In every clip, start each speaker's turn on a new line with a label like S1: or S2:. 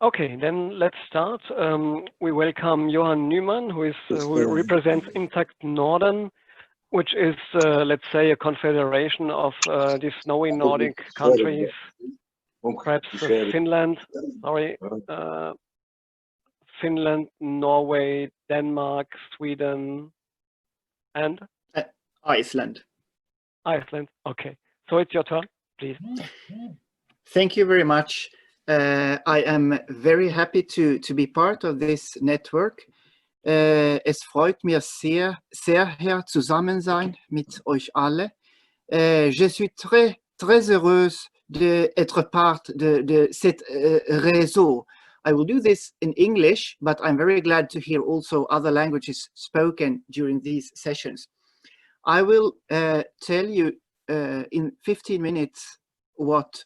S1: Okay, then let's start. We welcome Johan Nyman, who represents Intakt Norden, which is, let's say, a confederation of the snowy Nordic countries, perhaps Finland, Finland, Norway, Denmark, Sweden, and
S2: Iceland.
S1: Iceland. Okay, so it's your turn, please.
S2: Thank you very much. I am very happy to be part of this network. Es freut mich sehr, hier zusammen sein mit euch alle. Je suis très heureuse d'être part de cet réseau. I will do this in English, but I'm very glad to hear also other languages spoken during these sessions. I will tell you in 15 minutes what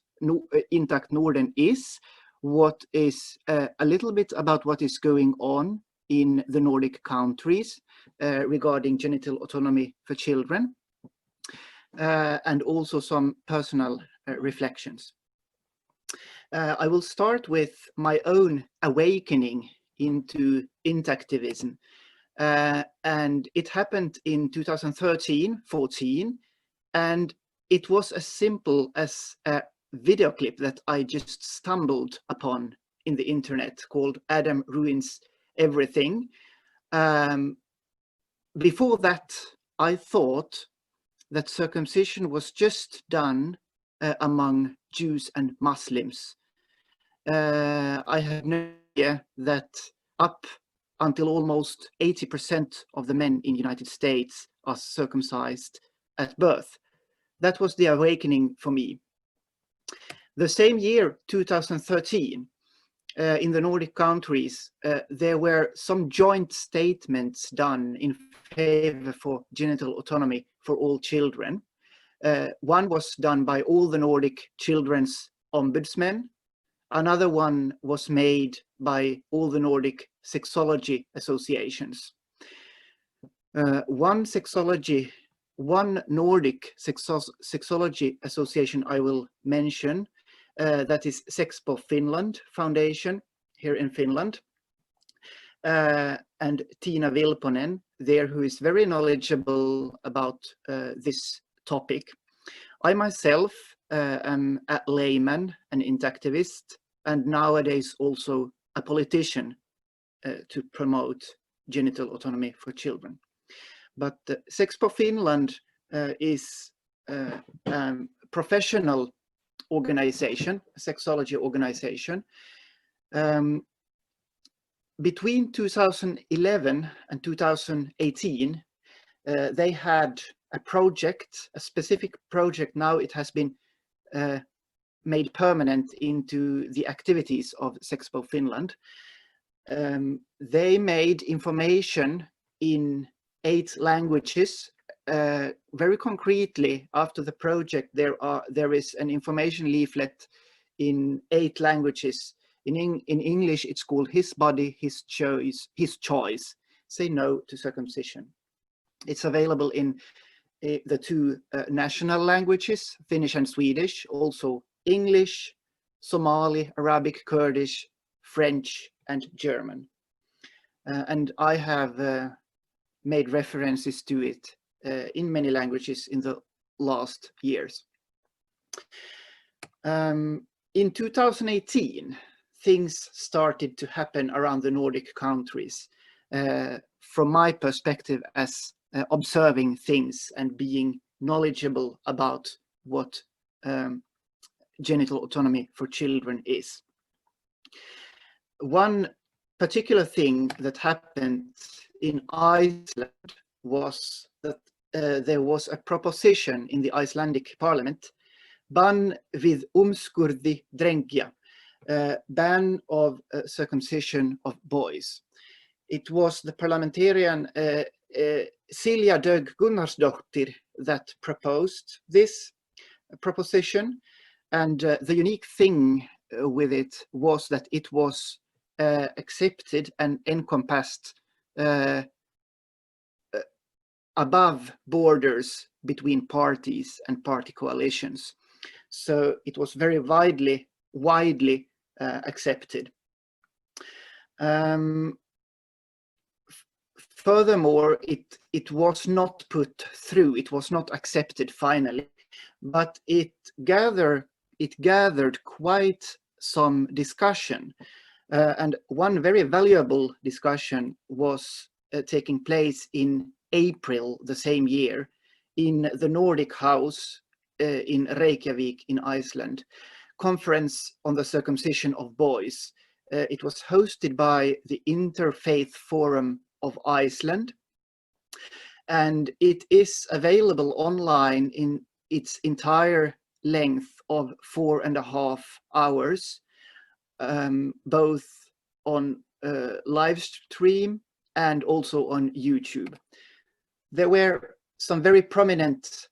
S2: Intakt Norden is, what is a little bit about what is going on in the Nordic countries regarding genital autonomy for children, and also some personal reflections. I will start with my own awakening into intactivism. And it happened in 2013-14, and it was as simple as a video clip that I just stumbled upon in the internet called Adam Ruins Everything. Before that, I thought that circumcision was just done among Jews and Muslims. I had no idea that up until almost 80% of the men in the United States are circumcised at birth. That was the awakening for me. The same year, 2013, in the Nordic countries, there were some joint statements done in favor for genital autonomy for all children. One was done by all the Nordic children's ombudsmen. Another one was made by all the Nordic sexology associations. One Nordic sexology association I will mention, that is Sexpo Finland Foundation here in Finland, and Tiina Vilponen there, who is very knowledgeable about this topic. I myself am a layman, an intactivist, and nowadays also a politician to promote genital autonomy for children. But Sexpo Finland is a professional organization, a sexology organization. Between 2011 and 2018, they had a project, a specific project. Now it has been made permanent into the activities of Sexpo Finland. They made information in 8 languages. Very concretely, after the project, there is an information leaflet in 8 languages. In English, it's called His Body, His Choice. Say no to circumcision. It's available in the 2 national languages, Finnish and Swedish, also English, Somali, Arabic, Kurdish, French, and German. And I have made references to it in many languages in the last years. In 2018, things started to happen around the Nordic countries. From my perspective as observing things and being knowledgeable about what genital autonomy for children is. One particular thing that happened in Iceland was that there was a proposition in the Icelandic parliament, ban við umskurði drengja, ban of circumcision of boys. It was the parliamentarian Silja Dögg Gunnarsdóttir that proposed this proposition, and the unique thing with it was that it was accepted and encompassed above borders between parties and party coalitions. So it was very widely accepted. Furthermore, it was not put through, it was not accepted finally, but it gathered quite some discussion. And one very valuable discussion was taking place in April the same year in the Nordic House in Reykjavik in Iceland, conference on the circumcision of boys. It was hosted by the Interfaith Forum of Iceland, and it is available online in its entire length of 4.5 hours, both on live stream and also on YouTube. There were some very prominent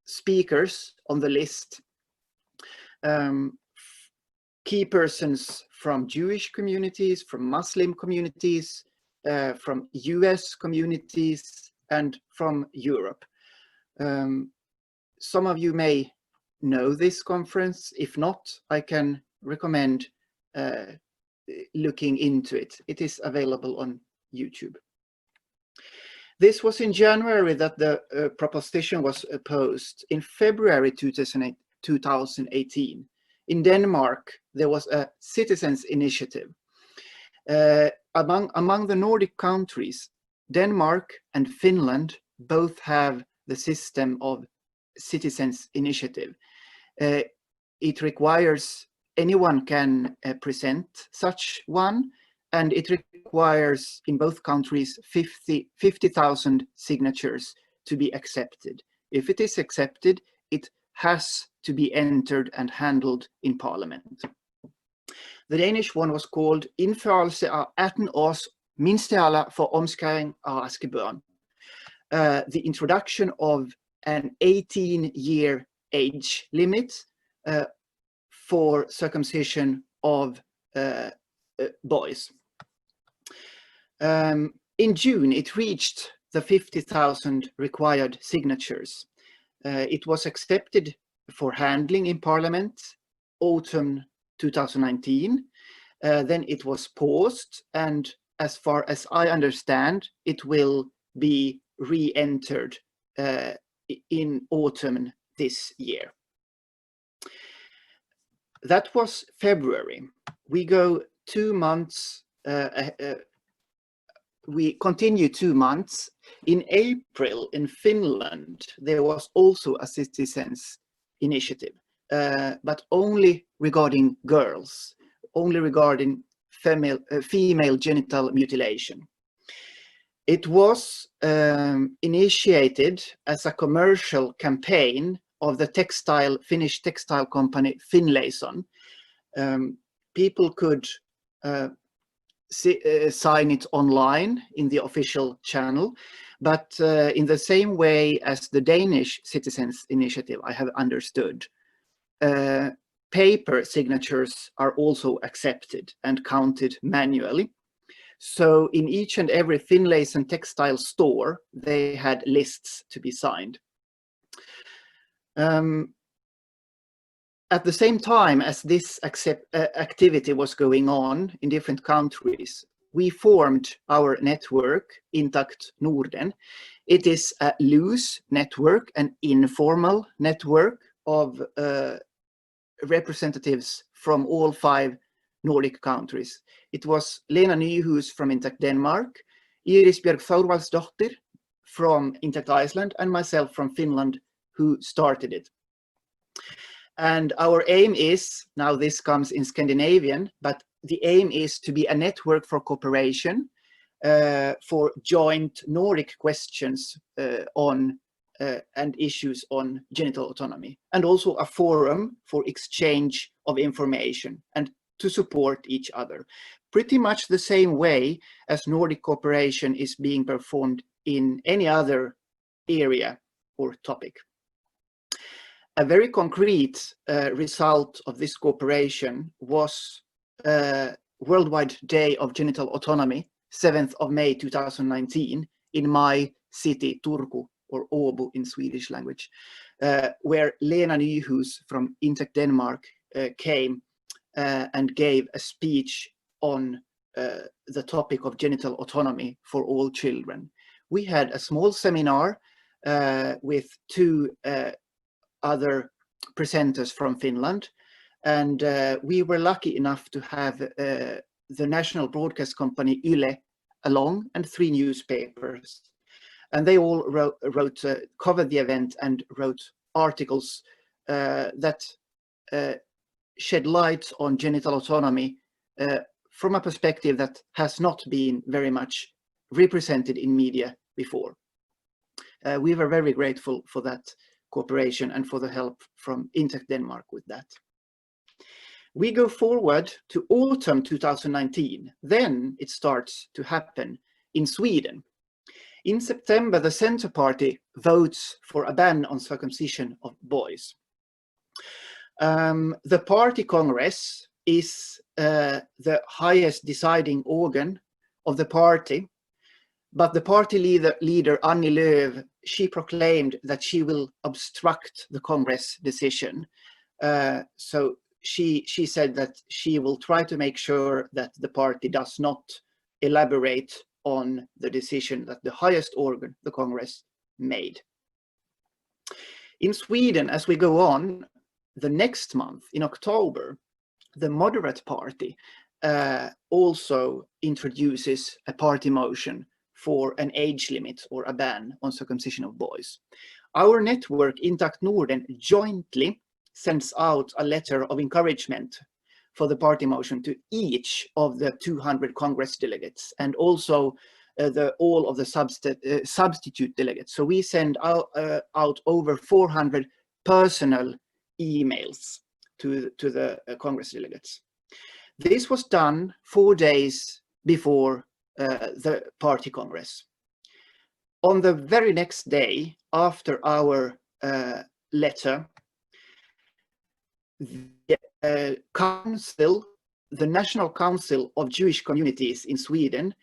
S2: speakers on the list. Key persons from Jewish communities, from Muslim communities, from US communities, and from Europe. Some of you may know this conference. If not, I can recommend looking into it. It is available on YouTube. This was in January that the proposition was opposed. In February 2018, in Denmark, there was a citizens' initiative. Among the Nordic countries, Denmark and Finland both have the system of citizens' initiative. It requires anyone can present such one, and it requires in both countries 50,000 signatures to be accepted. If it is accepted, it has to be entered and handled in Parliament. The Danish one was called Indførelse af 18 års mindstealder for omskæring af raske børn. The introduction of an 18-year age limit for circumcision of boys. In June, it reached the 50,000 required signatures. It was accepted for handling in Parliament autumn 2019. Then it was paused, and as far as I understand, it will be re-entered in autumn this year. That was February. We go 2 months, we continue 2 months. In April in Finland, there was also a citizens' initiative, but only regarding girls, only regarding female genital mutilation. It was initiated as a commercial campaign of the Finnish textile company Finlayson. People could sign it online in the official channel, but in the same way as the Danish Citizens Initiative, I have understood, paper signatures are also accepted and counted manually. So in each and every Finlayson textile store, they had lists to be signed. At the same time as this activity was going on in different countries, we formed our network, Intakt Norden. It is a loose network, an informal network of representatives from all 5 Nordic countries. It was Lena Nyhus from Intakt Denmark, Iris Björk Thorvaldsdottir from Intakt Iceland, and myself from Finland, who started it. And our aim is, now this comes in Scandinavian, but the aim is to be a network for cooperation, for joint Nordic questions on and issues on genital autonomy, and also a forum for exchange of information and to support each other. Pretty much the same way as Nordic cooperation is being performed in any other area or topic. A very concrete result of this cooperation was Worldwide Day of Genital Autonomy, 7th of May 2019, in my city, Turku, or Åbo in Swedish language, where Lena Nyhus from Intakt Denmark came and gave a speech on the topic of genital autonomy for all children. We had a small seminar with two other presenters from Finland, and we were lucky enough to have the national broadcast company Yle along, and 3 newspapers, and they all covered the event and wrote articles that shed light on genital autonomy from a perspective that has not been very much represented in media before. We were very grateful for that cooperation and for the help from Intakt Denmark with that. We go forward to autumn 2019. Then it starts to happen in Sweden. In September, the Centre Party votes for a ban on circumcision of boys. The party congress is the highest deciding organ of the party, but the party leader Annie Lööf, she proclaimed that she will obstruct the congress decision. So she said that she will try to make sure that the party does not elaborate on the decision that the highest organ, the Congress, made. In Sweden, as we go on, the next month, in October, the moderate party also introduces a party motion for an age limit or a ban on circumcision of boys. Our network, Intakt Norden, jointly sends out a letter of encouragement for the party motion to each of the 200 Congress delegates, and also all of the substitute delegates. So we send out over 400 personal emails to the Congress delegates. This was done 4 days before the party Congress. On the very next day after our letter, the National Council of Jewish Communities in Sweden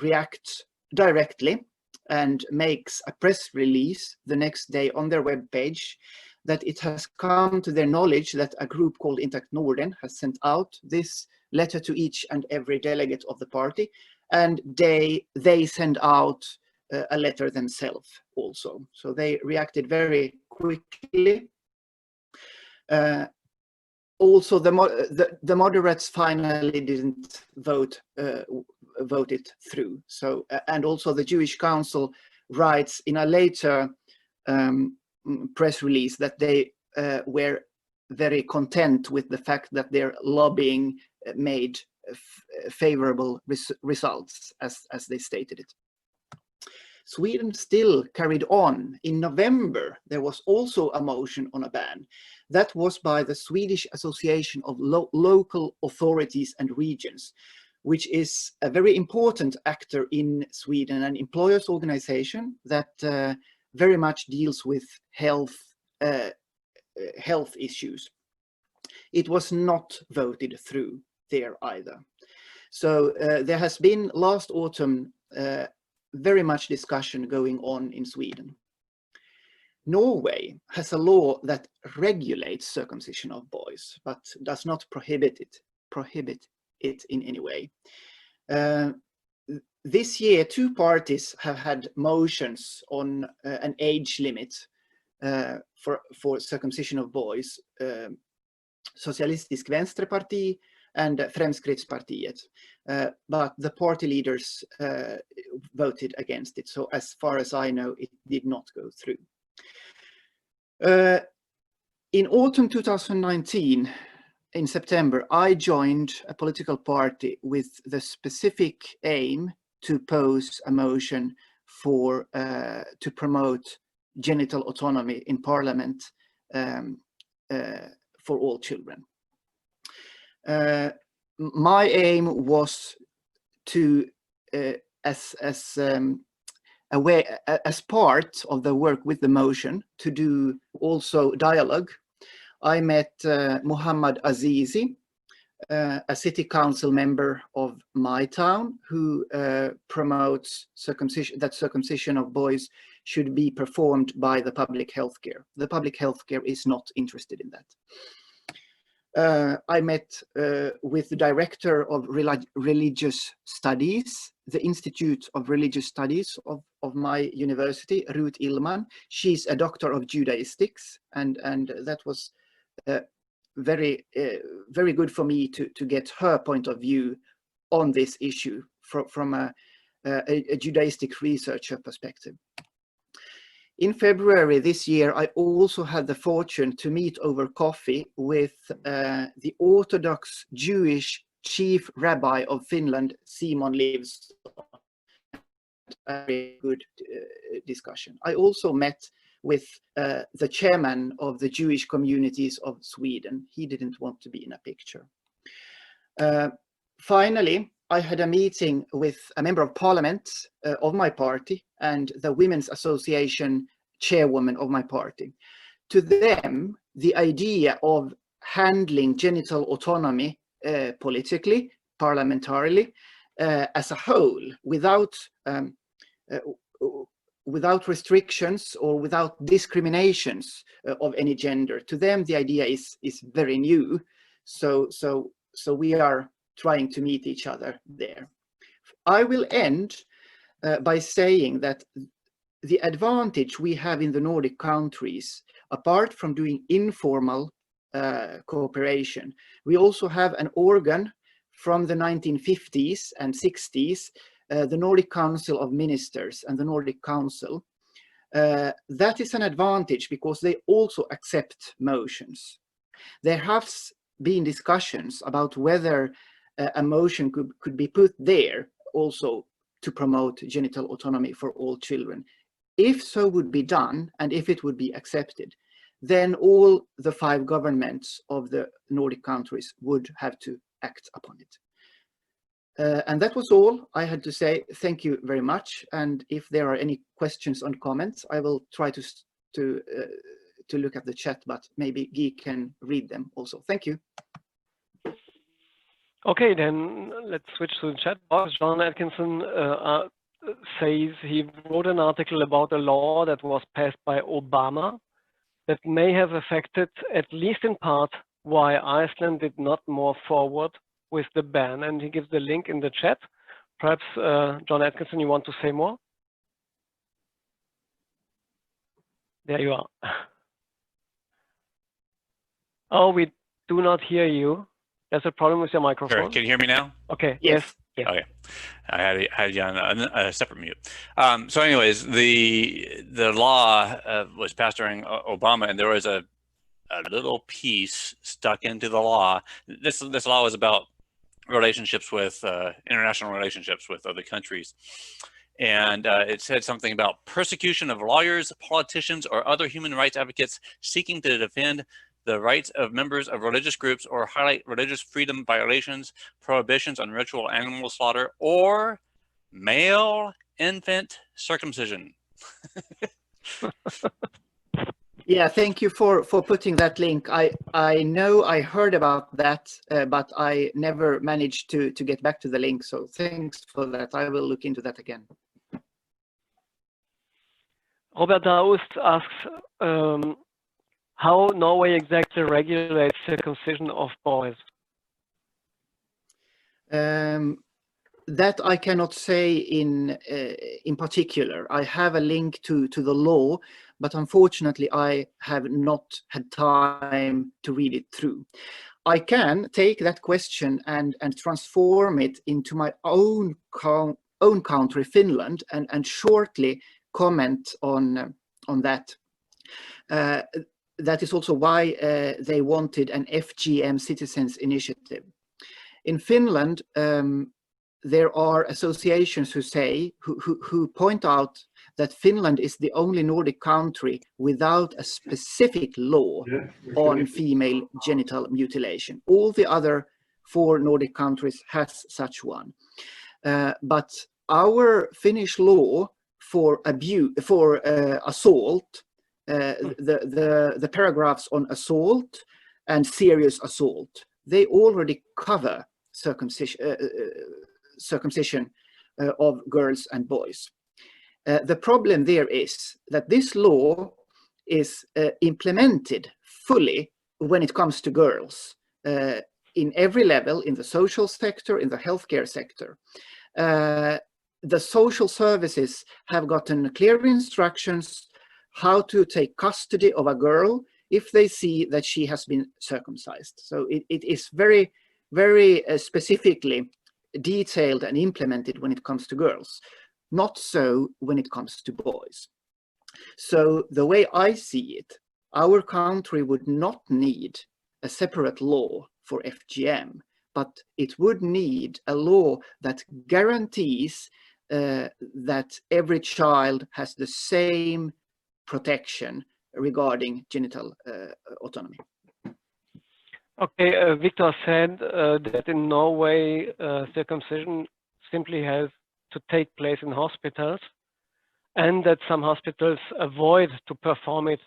S2: reacts directly and makes a press release the next day on their webpage that it has come to their knowledge that a group called Intakt Norden has sent out this letter to each and every delegate of the party, and they send out a letter themselves also. So they reacted very quickly. Also, the moderates finally didn't vote it through. So, and also the Jewish Council writes in a later press release that they were very content with the fact that their lobbying made favorable results, as they stated it. Sweden still carried on. In November, there was also a motion on a ban. That was by the Swedish Association of Local Authorities and Regions, which is a very important actor in Sweden, an employers organization that very much deals with health issues. It was not voted through there either. So there has been last autumn very much discussion going on in Sweden. Norway has a law that regulates circumcision of boys, but does not prohibit it in any way. This year, 2 parties have had motions on an age limit for circumcision of boys, Socialistisk Venstreparti and Fremskrittspartiet, but the party leaders voted against it. So as far as I know, it did not go through. In autumn 2019, in September, I joined a political party with the specific aim to pose a motion for to promote genital autonomy in Parliament for all children. My aim was to, as part of the work with the motion, to do also dialogue. I met Muhammad Azizi, a city council member of my town, who promotes that circumcision of boys should be performed by the public healthcare. The public healthcare is not interested in that. I met with the director of religious studies, the Institute of Religious Studies of my university, Ruth Illman. She's a doctor of Judaistics, and that was very good for me to get her point of view on this issue from a Judaistic researcher perspective. In February this year, I also had the fortune to meet over coffee with the Orthodox Jewish Chief Rabbi of Finland, Simon Livs. A very good discussion. I also met with the chairman of the Jewish communities of Sweden. He didn't want to be in a picture. Finally, I had a meeting with a member of parliament of my party and the Women's Association chairwoman of my party. To them, the idea of handling genital autonomy politically, parliamentarily, as a whole, without restrictions or without discriminations of any gender, to them the idea is very new. So we are trying to meet each other there. I will end by saying that the advantage we have in the Nordic countries, apart from doing informal cooperation, we also have an organ from the 1950s and 60s, the Nordic Council of Ministers and the Nordic Council. That is an advantage because they also accept motions. There have been discussions about whether a motion could be put there also to promote genital autonomy for all children. If so would be done, and if it would be accepted, then all the 5 governments of the Nordic countries would have to act upon it. And that was all I had to say. Thank you very much. And if there are any questions or comments, I will try to look at the chat, but maybe Guy can read them also. Thank you.
S1: Okay, then let's switch to the chat box. John Atkinson says he wrote an article about a law that was passed by Obama that may have affected, at least in part, why Iceland did not move forward with the ban. And he gives the link in the chat. Perhaps, John Atkinson, you want to say more? There you are. Oh, we do not hear you. There's a problem with your microphone.
S3: Sure. Can you hear me now?
S1: Okay.
S2: Yes.
S1: Yes.
S3: Okay. I had you on a separate mute. So anyways, the law was passed during Obama, and there was a little piece stuck into the law. This law was about relationships with international relationships with other countries. And it said something about persecution of lawyers, politicians, or other human rights advocates seeking to defend the rights of members of religious groups or highlight religious freedom violations, prohibitions on ritual animal slaughter, or male infant circumcision.
S2: Yeah, thank you for putting that link. I know I heard about that, but I never managed to get back to the link. So thanks for that. I will look into that again.
S1: Robert Daoust asks how Norway exactly regulates circumcision of boys.
S2: That I cannot say in particular. I have a link to the law, but unfortunately I have not had time to read it through. I can take that question and transform it into my own country, Finland, and shortly comment on that. That is also why they wanted an FGM citizens initiative. In Finland, there are associations who point out that Finland is the only Nordic country without a specific law on female genital mutilation. All the other 4 Nordic countries has such one. But our Finnish law for assault, the paragraphs on assault and serious assault, they already cover circumcision of girls and boys. The problem there is that this law is implemented fully when it comes to girls, in every level, in the social sector, in the healthcare sector. The social services have gotten clear instructions how to take custody of a girl if they see that she has been circumcised. So it is very, very specifically detailed and implemented when it comes to girls, not so when it comes to boys. So the way I see it, our country would not need a separate law for FGM, but it would need a law that guarantees that every child has the same protection regarding genital autonomy.
S1: Okay, Victor said that in Norway, circumcision simply has to take place in hospitals, and that some hospitals avoid to perform it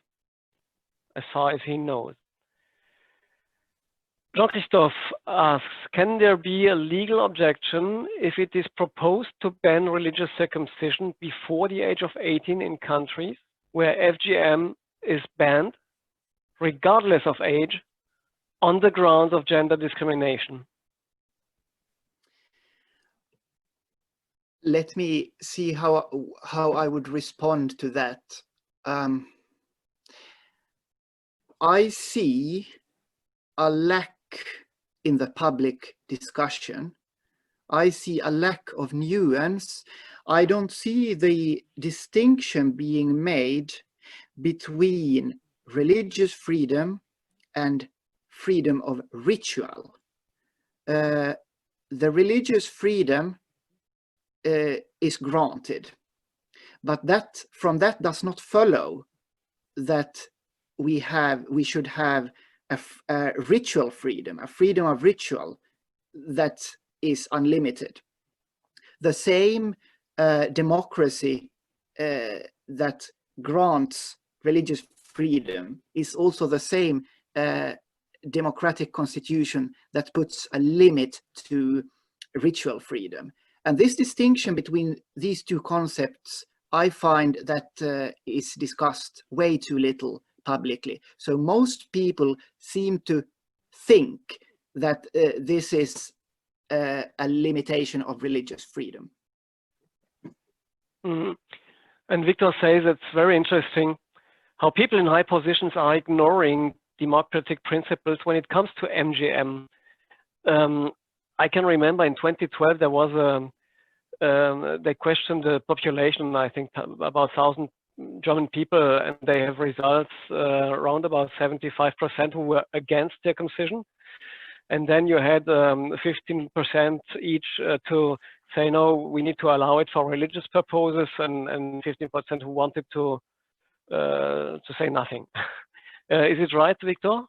S1: as far as he knows. Jean-Christophe asks, can there be a legal objection if it is proposed to ban religious circumcision before the age of 18 in countries where FGM is banned, regardless of age, on the grounds of gender discrimination?
S2: Let me see how I would respond to that. I see a lack in the public discussion. I see a lack of nuance. I don't see the distinction being made between religious freedom and freedom of ritual. The religious freedom is granted, but that from that does not follow that we should have a ritual freedom, a freedom of ritual that is unlimited. The same democracy that grants religious freedom is also the same democratic constitution that puts a limit to ritual freedom. And this distinction between these two concepts, I find that is discussed way too little publicly. So most people seem to think that this is a limitation of religious freedom.
S1: Mm-hmm. And Victor says it's very interesting how people in high positions are ignoring democratic principles when it comes to MGM. I can remember in 2012 there was they questioned the population, I think about 1,000 German people, and they have results around about 75% who were against circumcision. And then you had 15% each to say, no, we need to allow it for religious purposes, and 15% who wanted to say nothing. Is it right, Victor?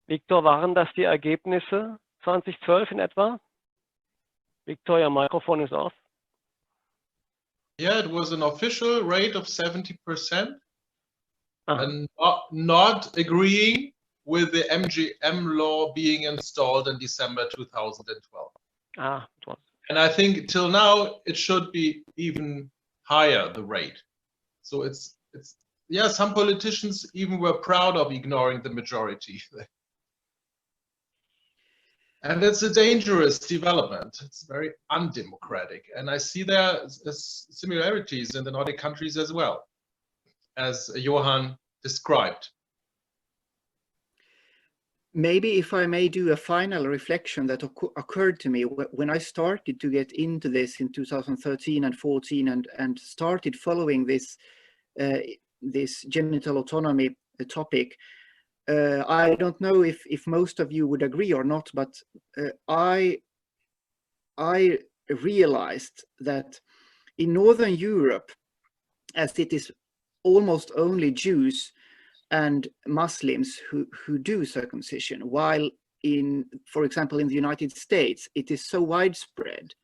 S1: Victor, waren das die Ergebnisse 2012 in etwa? Victor, your microphone is off.
S4: Yeah, it was an official rate of 70%, and not agreeing with the MGM law being installed in December 2012.
S1: It was.
S4: And I think till now it should be even higher, the rate. So it's yeah, some politicians even were proud of ignoring the majority. And it's a dangerous development. It's very undemocratic. And I see there similarities in the Nordic countries as well, as Johan described.
S2: Maybe if I may do a final reflection that occurred to me when I started to get into this in 2013 and 14 and started following this genital autonomy topic. I don't know if most of you would agree or not, but I realized that in Northern Europe, as it is almost only Jews and Muslims who do circumcision, while for example, in the United States, it is so widespread.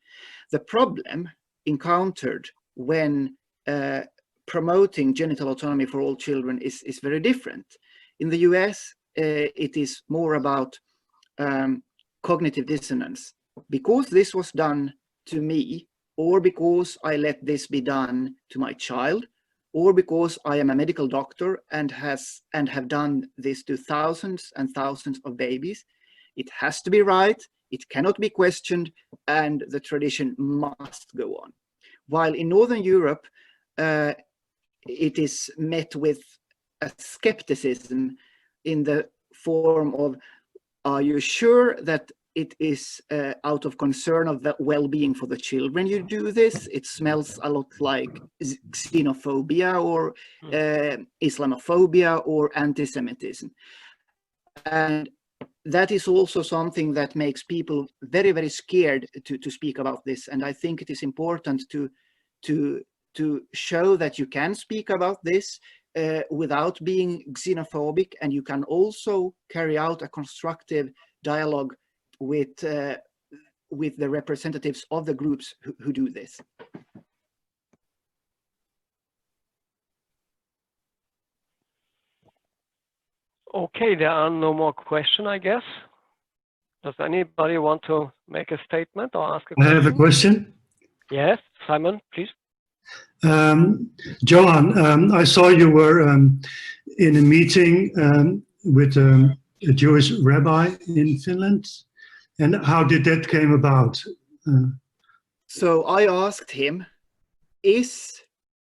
S2: The problem encountered when promoting genital autonomy for all children is very different. In the US, it is more about cognitive dissonance. Because this was done to me, or because I let this be done to my child, or because I am a medical doctor and have done this to thousands and thousands of babies. It has to be right, it cannot be questioned, and the tradition must go on. While in Northern Europe, it is met with a skepticism in the form of, are you sure that it is out of concern of the well-being for the children you do this? It smells a lot like xenophobia or Islamophobia or anti-Semitism. And that is also something that makes people very, very scared to speak about this. And I think it is important to show that you can speak about this without being xenophobic, and you can also carry out a constructive dialogue with the representatives of the groups who do this.
S1: Okay, there are no more questions, I guess. Does anybody want to make a statement or ask a question?
S5: I have a question.
S1: Yes, Simon, please.
S5: Johan, I saw you were in a meeting with a Jewish rabbi in Finland. And how did that came about?
S2: So I asked him, is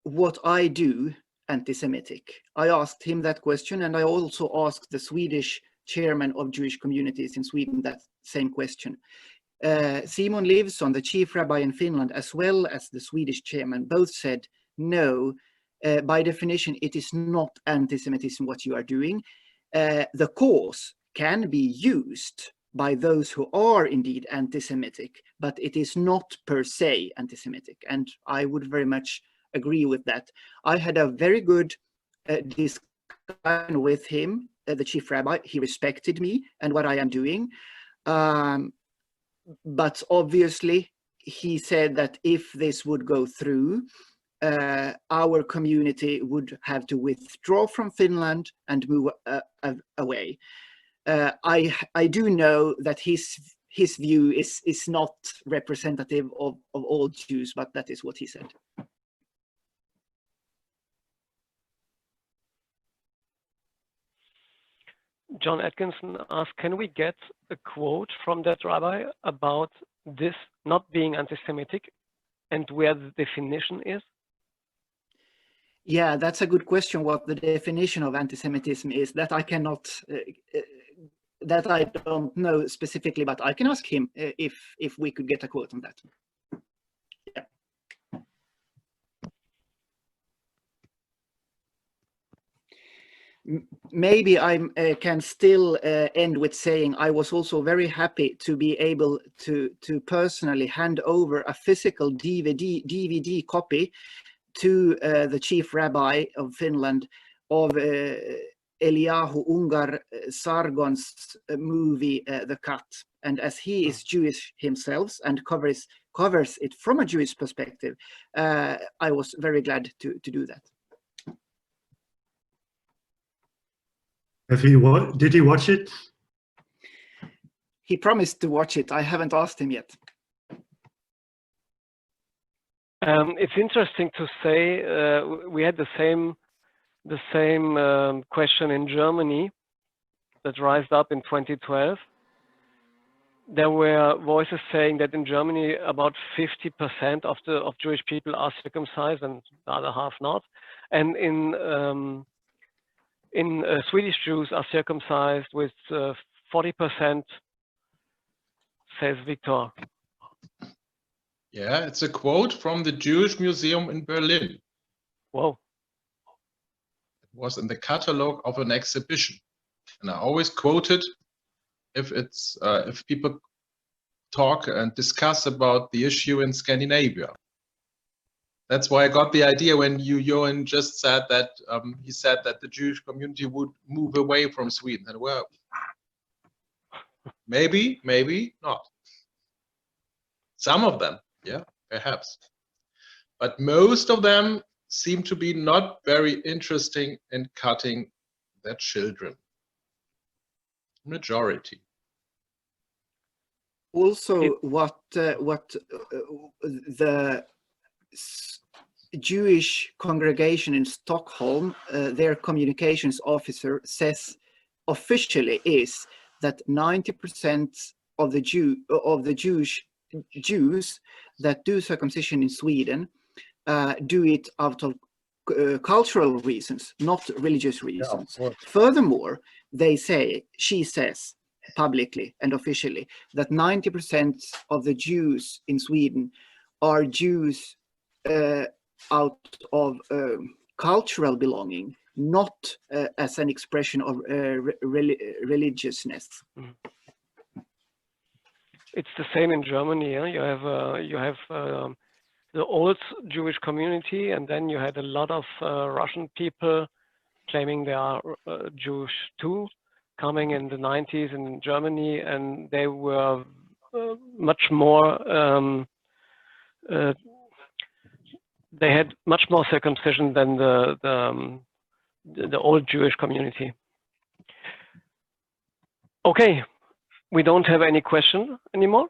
S2: what I do anti-Semitic? I asked him that question, and I also asked the Swedish chairman of Jewish communities in Sweden that same question. Simon Livsson, the chief rabbi in Finland, as well as the Swedish chairman, both said, no, by definition, it is not anti-Semitism what you are doing. The cause can be used by those who are indeed anti-Semitic, but it is not per se anti-Semitic. And I would very much agree with that. I had a very good discussion with him, the chief rabbi. He respected me and what I am doing. But obviously, he said that if this would go through, our community would have to withdraw from Finland and move away. I do know that his view is not representative of all Jews, but that is what he said.
S1: John Atkinson asked, can we get a quote from that rabbi about this not being anti-Semitic and where the definition is?
S2: Yeah, that's a good question, what the definition of anti-Semitism is. That I cannot, that I don't know specifically, but I can ask him if we could get a quote on that. Yeah. Maybe I can still end with saying I was also very happy to be able to personally hand over a physical DVD copy to the chief rabbi of Finland of Eliyahu Ungar Sargon's movie The Cut. And as he is Jewish himself and covers it from a Jewish perspective, I was very glad to do that.
S5: Did he watch it?
S2: He promised to watch it. I haven't asked him yet.
S1: It's interesting to say we had the same question in Germany that rised up in 2012. There were voices saying that in Germany about 50% of Jewish people are circumcised and the other half not, and in Swedish Jews are circumcised with 40%, says Victor.
S4: Yeah, it's a quote from the Jewish Museum in Berlin.
S1: Whoa.
S4: It was in the catalog of an exhibition. And I always quote it if people talk and discuss about the issue in Scandinavia. That's why I got the idea when Johan just said that he said that the Jewish community would move away from Sweden. And well, maybe not. Some of them, yeah, perhaps. But most of them seem to be not very interesting in cutting their children. Majority.
S2: Also, what the Jewish congregation in Stockholm, their communications officer says officially is that 90% of the Jews that do circumcision in Sweden do it out of cultural reasons, not religious reasons.
S6: Yeah,
S2: furthermore, she says publicly and officially that 90% of the Jews in Sweden are Jews out of cultural belonging, not as an expression of religiousness.
S1: It's the same in Germany. Yeah? You have the old Jewish community, and then you had a lot of Russian people claiming they are Jewish too, coming in the 90s in Germany, and they were much more. They had much more circumcision than the old Jewish community. Okay, we don't have any question anymore.